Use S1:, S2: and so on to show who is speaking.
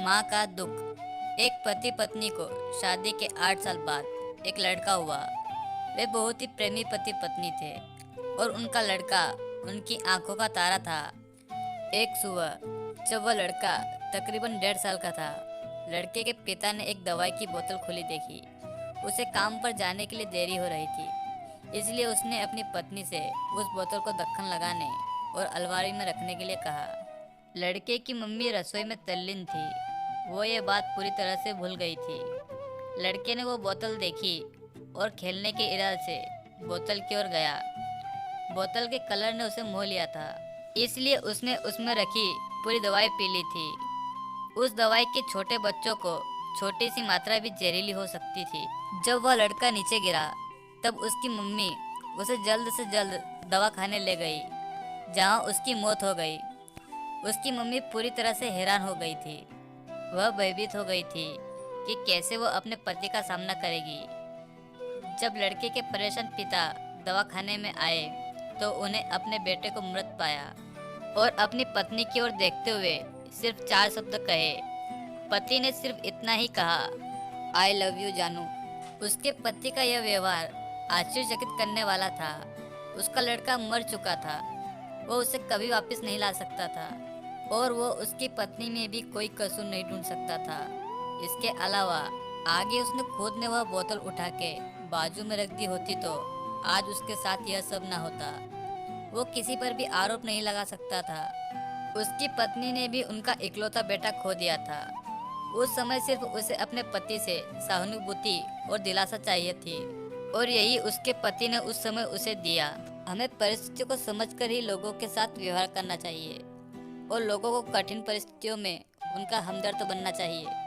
S1: माँ का दुख। एक पति पत्नी को शादी के 8 साल बाद एक लड़का हुआ। वे बहुत ही प्रेमी पति पत्नी थे और उनका लड़का उनकी आंखों का तारा था। एक सुबह जब वह लड़का तकरीबन 1.5 साल का था, लड़के के पिता ने एक दवाई की बोतल खुली देखी। उसे काम पर जाने के लिए देरी हो रही थी, इसलिए उसने अपनी पत्नी से उस बोतल को ढक्कन लगाने और अलमारी में रखने के लिए कहा। लड़के की मम्मी रसोई में तल्लीन थी। वो ये बात पूरी तरह से भूल गई थी। लड़के ने वो बोतल देखी और खेलने के इरादे से बोतल की ओर गया। बोतल के कलर ने उसे मोह लिया था, इसलिए उसने उसमें रखी पूरी दवाई पी ली थी। उस दवाई के छोटे बच्चों को छोटी सी मात्रा भी जहरीली हो सकती थी। जब वह लड़का नीचे गिरा, तब उसकी मम्मी उसे जल्द से जल्द दवा खाने ले गई, जहां उसकी मौत हो गई। उसकी मम्मी पूरी तरह से हैरान हो गई थी। वह भयभीत हो गई थी कि कैसे वह अपने पति का सामना करेगी। जब लड़के के परेशान पिता दवाखाने में आए तो उन्हें अपने बेटे को मृत पाया और अपनी पत्नी की ओर देखते हुए सिर्फ 4 शब्द कहे। पति ने सिर्फ इतना ही कहा, आई लव यू जानू। उसके पति का यह व्यवहार आश्चर्यचकित करने वाला था। उसका लड़का मर चुका था, वो उसे कभी वापस नहीं ला सकता था और वो उसकी पत्नी में भी कोई कसूर नहीं ढूंढ सकता था। इसके अलावा आगे उसने खुद ने वह बोतल उठा के बाजू में रख दी होती तो आज उसके साथ यह सब ना होता। वो किसी पर भी आरोप नहीं लगा सकता था। उसकी पत्नी ने भी उनका इकलौता बेटा खो दिया था। उस समय सिर्फ उसे अपने पति से सहानुभूति और दिलासा चाहिए थी और यही उसके पति ने उस समय उसे दिया। हमें परिस्थितियों को समझकर ही लोगों के साथ व्यवहार करना चाहिए और लोगों को कठिन परिस्थितियों में उनका हमदर्द बनना चाहिए।